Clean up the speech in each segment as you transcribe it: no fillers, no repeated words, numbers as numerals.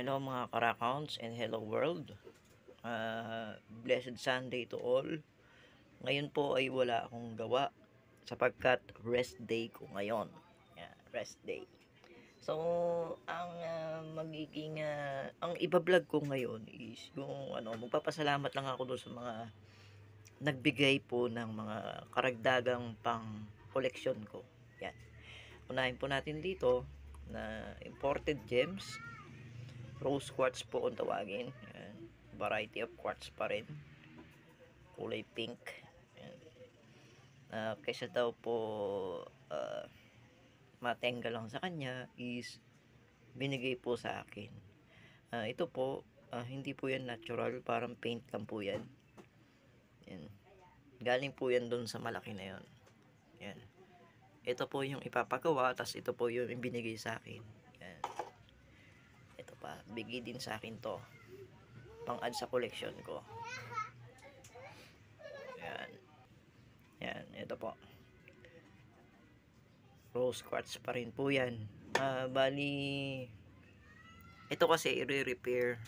Hello mga Karacounts and hello world. Blessed Sunday to all. Ngayon po ay wala akong gawa sapagkat rest day ko ngayon. Yeah, rest day. So, ang iba-vlog ko ngayon is yung magpapasalamat lang ako doon sa mga nagbigay po ng mga karagdagang pang koleksyon ko. Yan. Unahin po natin dito na imported gems. Rose quartz po kung tawagin. Ayan. Variety of quartz pa rin. Kulay pink. Ayan. Kaysa daw po matengga lang sa kanya is binigay po sa akin. Ito po, hindi po yan natural. Parang paint lang po yan. Ayan. Galing po yan dun sa malaki na yon. Ayan. Ito po yung ipapagawa. Tapos ito po yung binigay sa akin. Ayan. Ito pa, bigay din sa akin to, pang-add sa collection ko. Yan. Yan, ito po. Rose quartz pa rin po yan. Bali, ito kasi i-repair.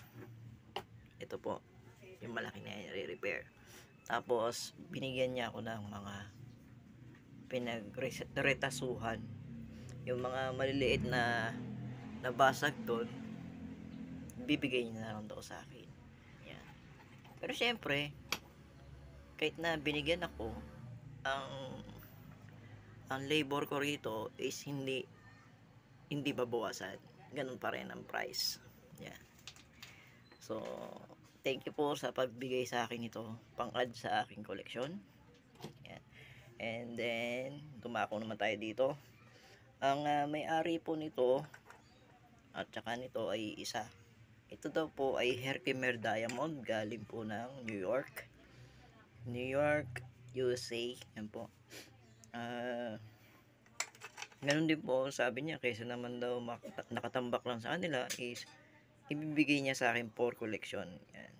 Ito po, yung malaki na yan, i-repair. Tapos, binigyan niya ako ng mga pinagretasuhan. Yung mga maliliit na nabasag doon, bibigay niya na lang daw sa akin. Yan. Pero syempre, kahit na binigyan ako, ang labor ko rito is hindi babawasan. Ganun pa rin ang price. Yan. So, thank you po sa pagbigay sa akin ito, pang-add sa aking koleksyon. Yan. And then, dumako naman tayo dito. Ang may-ari po nito at saka nito ay isa. Ito daw po ay Herkimer Diamond, galing po ng New York, USA. Yan po. Ganun din po sabi niya, kaysa naman daw nakatambak lang sa kanila is ibibigay niya sa akin for collection. Yan.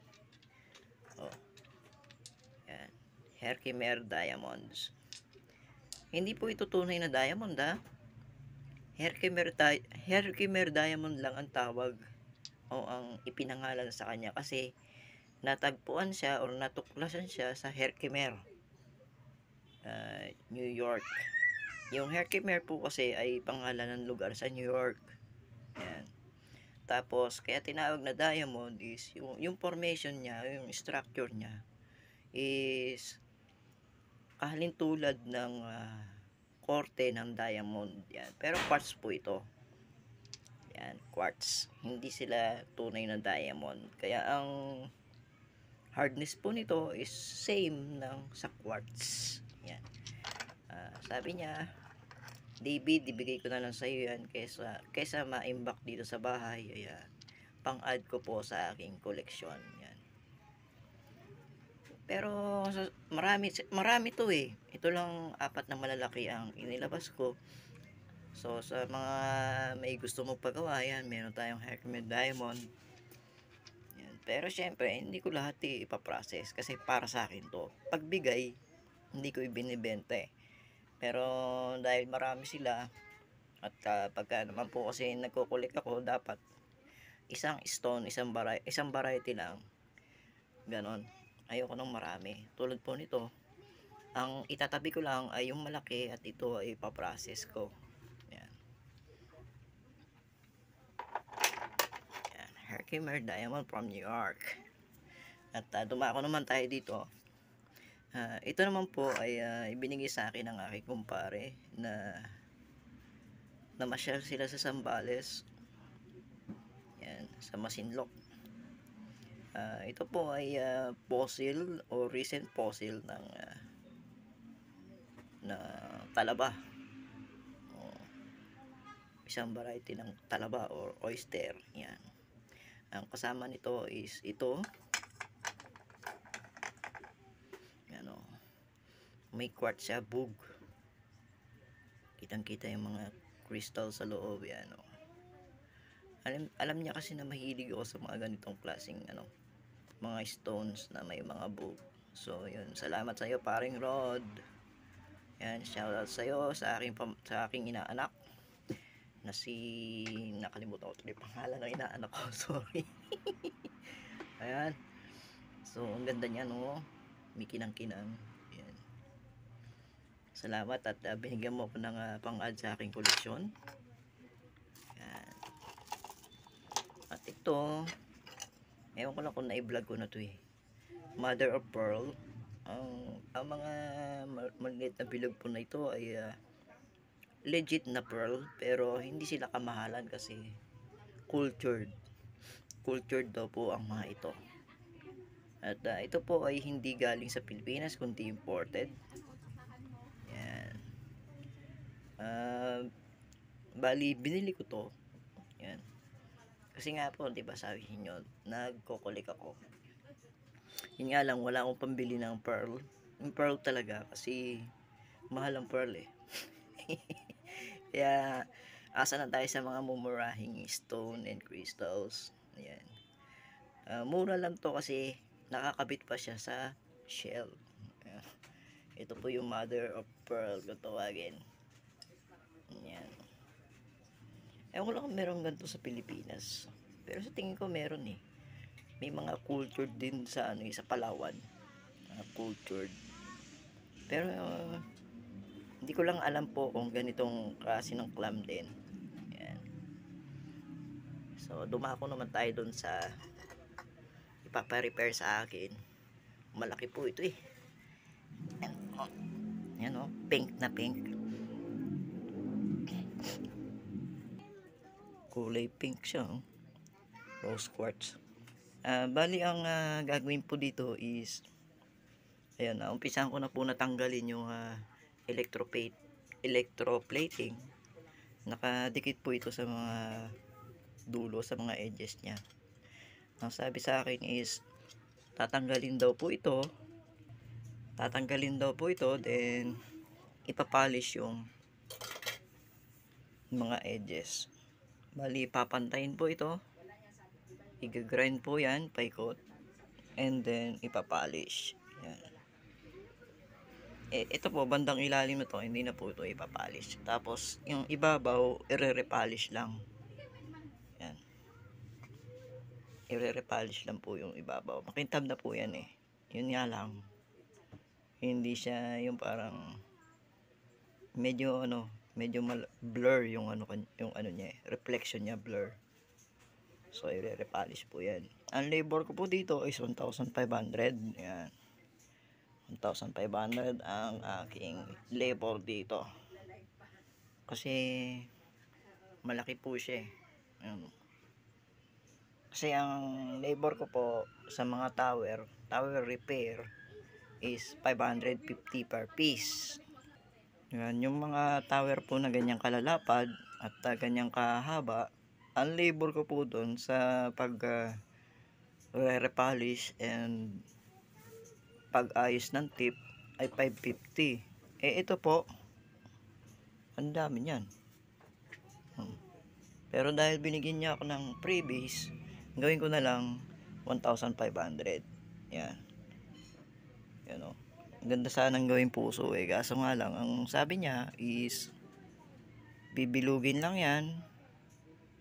Oh. Yan. Herkimer Diamonds. Hindi po ito tunay na diamond ha. Herkimer Diamond lang ang tawag o ang ipinangalan sa kanya kasi natagpuan siya or natuklasan siya sa Herkimer, New York. Yung Herkimer po kasi ay pangalan ng lugar sa New York. Yan. Tapos, kaya tinawag na diamond is yung formation niya, yung structure niya is kahalintulad ng korte ng diamond. Yan. Pero quartz po ito. Yan, quartz. Hindi sila tunay na diamond. Kaya ang hardness po nito is same ng sa quartz. Yan. Sabi niya, David, ibigay ko na lang sa iyo yan kaysa ma-imbak dito sa bahay. Ayan. Pang-add ko po sa aking koleksyon. Yan. Pero marami to eh. Ito lang 4 na malalaki ang inilabas ko. So sa mga may gusto magpagawa, yan, meron tayong Herkimer Diamond. Yan. Pero syempre, hindi ko lahat ipaprocess kasi para sa akin to. Pagbigay, hindi ko ibinibenta eh. Pero dahil marami sila at pagka naman po kasi nagko-collect ako, dapat isang stone, isang variety lang. Ganon. Ayoko nang marami. Tulad po nito, ang itatabi ko lang ay yung malaki at ito ay ipaprocess ko. Yan. Yan. Herkimer Diamond from New York. At dumako naman tayo dito. Ito naman po ay ibinigay sa akin ng aking kumpare na namasyal sila sa Zambales. Yan, sa Masinloc. Ito po ay fossil o recent fossil ng talaba. Isang variety ng talaba or oyster. Yan. Ang kasama nito is ito. Yan o. May quartz siya, bug. Kitang-kita yung mga crystal sa loob. Yan o. Alam niya kasi na mahilig ako sa mga ganitong klaseng mga stones na may mga bug. So yun, salamat sa iyo paring Rod. Yan, shoutout sa iyo sa aking inaanak. na si, nakalimutan ko tuloy pangalan ng inaanak ko. Sorry. Ayan. So, ang ganda niya, no? May kinang-kinang. Ayan. Salamat at binigyan mo ako ng pang-add sa aking koleksyon. Ayan. At ito, ewan ko lang kung na-vlog ko na to eh. Mother of Pearl. Ang mga maliit na bilog po na ito ay legit na pearl, pero hindi sila kamahalan kasi cultured. Cultured daw po ang mga ito. At ito po ay hindi galing sa Pilipinas kundi imported. Yan. Bali binili ko to. Yan. Kasi nga po, 'di ba, sabi niyo, nagko-collect ako. Yun nga lang, wala akong pambili ng pearl. Yung pearl talaga kasi mahal ang pearl eh. Kaya asa na tayo sa mga mumurahing stone and crystals. Ayan. Mura lang to kasi nakakabit pa siya sa shell. Ayan. Ito po yung mother of pearl kung tawagin. Ayan. Ewan ko lang kung meron ganito sa Pilipinas. Pero sa tingin ko meron eh. May mga cultured din sa sa Palawan. Cultured. Pero hindi ko lang alam po kung ganitong klase ng clam din. Ayan. So, dumako naman tayo dun sa ipapa-repair sa akin. Malaki po ito eh. Ayan, oh. Ayan, oh. Pink na pink. Kulay pink siya. Oh. Rose quartz. Bali, ang gagawin po dito is, ayan, umpisahan ko na po natanggalin yung electroplating. Nakadikit po ito sa mga dulo, sa mga edges niya. Ang sabi sa akin is tatanggalin daw po ito, then ipapolish yung mga edges. Bali, papantayin po ito, i-grind po yan, paikot, and then ipapolish. Yan. Ito po, bandang ilalim na to, hindi na po ito ipapolish. Tapos, yung ibabaw, i-repolish lang. Yan. I-repolish lang po yung ibabaw. Makintab na po yan eh. Yun nga lang, hindi siya yung parang medyo blur yung ano niya, reflection niya blur. So, i-repolish po yan. Ang labor ko po dito is 1,500. Yan. 1,500 ang aking labor dito kasi malaki po siya eh. Kasi ang labor ko po sa mga tower repair is 550 per piece. Yan, yung mga tower po na ganyang kalalapad at ganyang kahaba, ang labor ko po doon sa pag repolish and pag-ayos ng tip ay 550. Ito po, ang dami niyan. Pero dahil binigyan niya ako ng freebies, gawin ko na lang 1,500. Yan. Yan o. Ganda sanang gawin puso eh. Kaso nga lang, ang sabi niya is bibilugin lang yan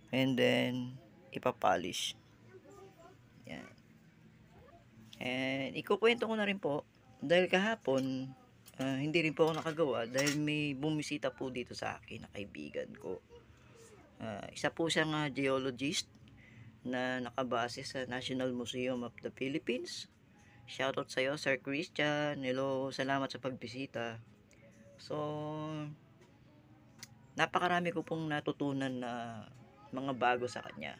and then ipapolish. Yan. And ikukwento ko na rin po, dahil kahapon hindi rin po ako nakagawa dahil may bumisita po dito sa akin na kaibigan ko. Isa po siyang geologist na nakabase sa National Museum of the Philippines. Shoutout sa iyo, Sir Christian. Hello, salamat sa pagbisita. So, napakarami ko pong natutunan na mga bago sa kanya.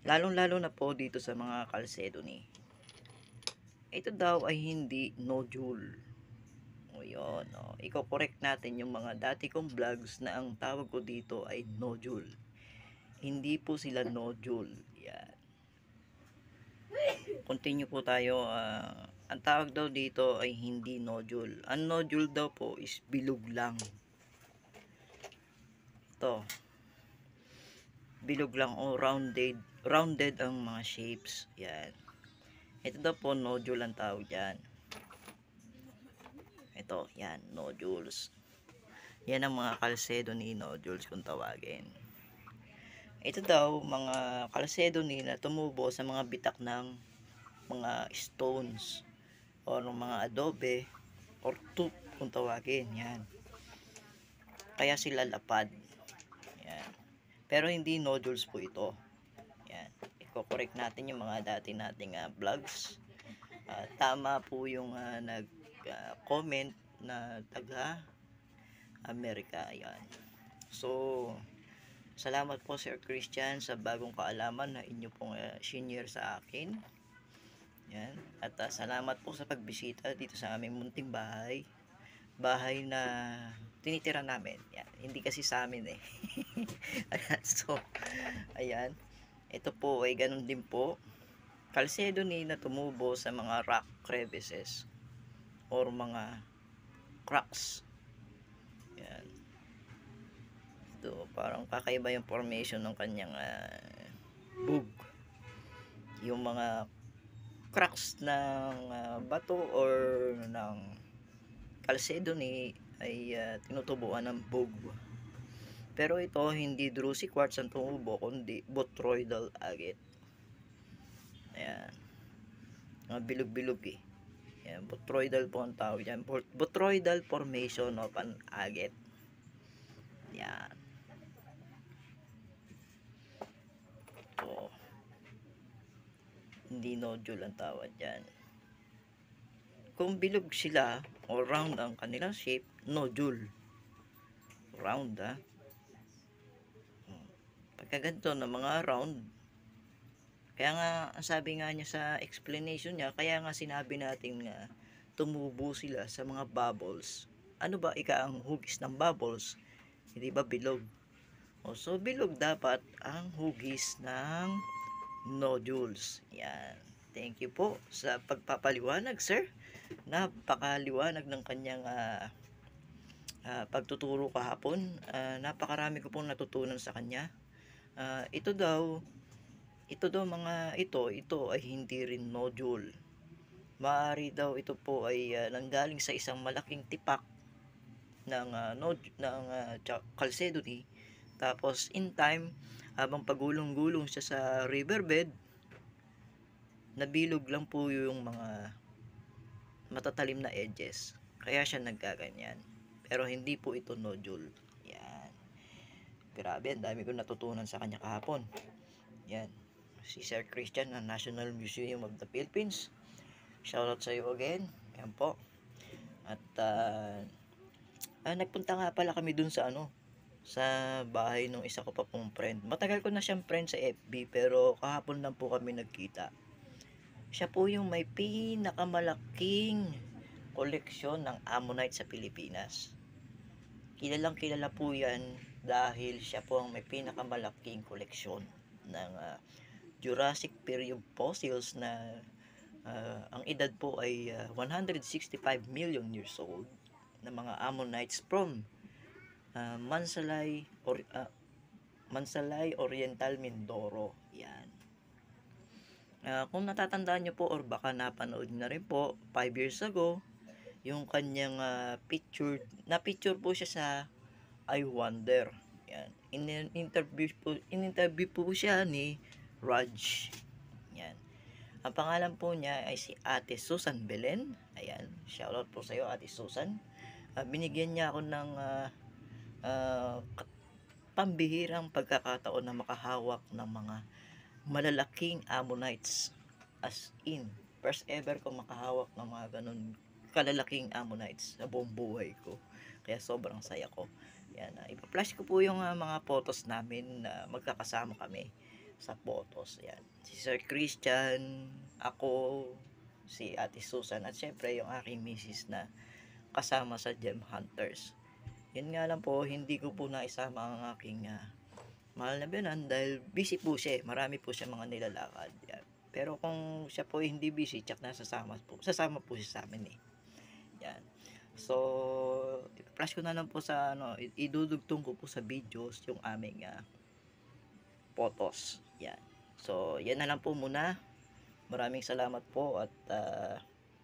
Lalong-lalo na po dito sa mga Chalcedony. Ito daw ay hindi nodule. O yun, o. Iko-correct natin yung mga dati kong vlogs na ang tawag ko dito ay nodule. Hindi po sila nodule. Yan. Continue po tayo. Ang tawag daw dito ay hindi nodule. Ang nodule daw po is bilog lang. Ito. Bilog lang o rounded ang mga shapes. Yan. Ito daw po nodule ang tawag dyan. Ito, yan, nodules. Yan ang mga Chalcedony nodules kung tawagin. Ito daw mga Chalcedony na tumubo sa mga bitak ng mga stones or mga adobe or tube kung tawagin, yan. Kaya sila lapad. Yan. Pero hindi nodules po ito. Yan. Iko-correct natin yung mga dati nating vlogs. Tama po yung nag-comment na taga Amerika. Yan. So, salamat po Sir Christian sa bagong kaalaman na inyo pong senior sa akin. Yan. At salamat po sa pagbisita dito sa aming munting bahay. Bahay na tinitira namin. Yan. Hindi kasi sa amin eh. Ayan. So, ayan. Ito po ay ganun din po. Chalcedony na tumubo sa mga rock crevices or mga cracks. Yan. Ito, parang kakaiba yung formation ng kanyang bug. Yung mga cracks ng bato or ng Chalcedony ay tinutubuan ng bug. Pero ito hindi druzy quartz ang tumubo kundi botryoidal agate. Ayan. Mga bilog-bilog eh. Ayan, botryoidal po ang tawag dyan. Botryoidal formation of an agate. Ayan. So, hindi nodule ang tawag dyan. Kung bilog sila o round ang kanilang shape, nodule. Round Pagka ganito na mga round, kaya nga ang sabi nga niya sa explanation niya, kaya nga sinabi natin nga tumubo sila sa mga bubbles. Ano ba ang hugis ng bubbles? Hindi ba bilog? So bilog dapat ang hugis ng nodules. Yan. Thank you po sa pagpapaliwanag, sir. Napakaliwanag ng kanyang pagtuturo kahapon. Napakarami ko pong natutunan sa kanya. Ito daw mga ito ay hindi rin nodule. Maaari daw ito po ay nanggaling sa isang malaking tipak ng Chalcedony. Tapos in time, habang pagulong-gulong siya sa riverbed, nabilog lang po yung mga matatalim na edges. Kaya siya nagkaganyan. Pero hindi po ito nodule. Yan. Grabe, ang dami ko natutunan sa kanya kahapon. Yan. Si Sir Christian ng National Museum of the Philippines. Shoutout sa iyo again. Yan po. At nagpunta nga pala kami dun sa sa bahay ng isa ko pa pong friend. Matagal ko na siyang friend sa FB pero kahapon lang po kami nagkita. Siya po yung may pinakamalaking koleksyon ng ammonite sa Pilipinas. Kilalang kilala po yan dahil siya po ang may pinakamalaking koleksyon ng Jurassic period fossils na ang edad po ay 165 million years old na mga ammonites from Mansalay Oriental Mindoro. Yan. Kung natatandaan nyo po or baka napanood na rin po 5 years ago yung kanyang picture po siya sa I Wonder. Yan. In-interview po siya ni Raj. Yan. Ang pangalan po niya ay si Ate Susan Belen. Ayan, shoutout po sa iyo Ate Susan. Binigyan niya ako ng pambihirang pagkakataon na makahawak ng mga malalaking ammonites. As in, first ever ko makahawak ng mga ganun kalalaking ammonites sa buong buhay ko. Kaya sobrang saya ko. Yan, ipa-flash ko po yung mga photos namin na magkakasama kami sa photos. Yan. Si Sir Christian, ako, si Ate Susan, at syempre yung aking misis na kasama sa Gem Hunters. Yan nga lang po, hindi ko po naisama ang aking mahal na biyanan dahil busy po siya. Marami po siya mga nilalakad. Yan. Pero kung siya po hindi busy, tsak na sasama po siya sa amin eh. Yan. So, i-flash ko na lang po sa idudugtong ko po sa videos yung aming photos. Yan. So, yan na lang po muna. Maraming salamat po at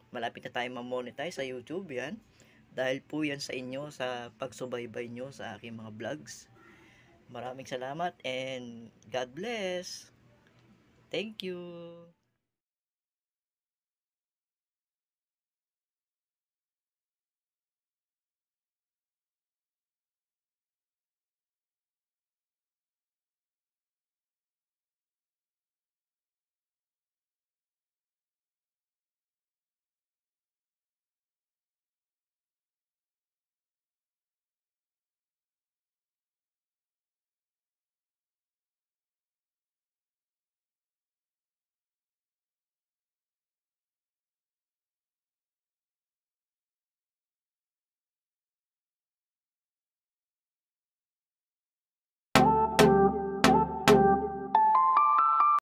malapit na tayo ma-monetize sa YouTube yan. Dahil po yan sa inyo sa pagsubaybay nyo sa aking mga vlogs. Maraming salamat and God bless. Thank you.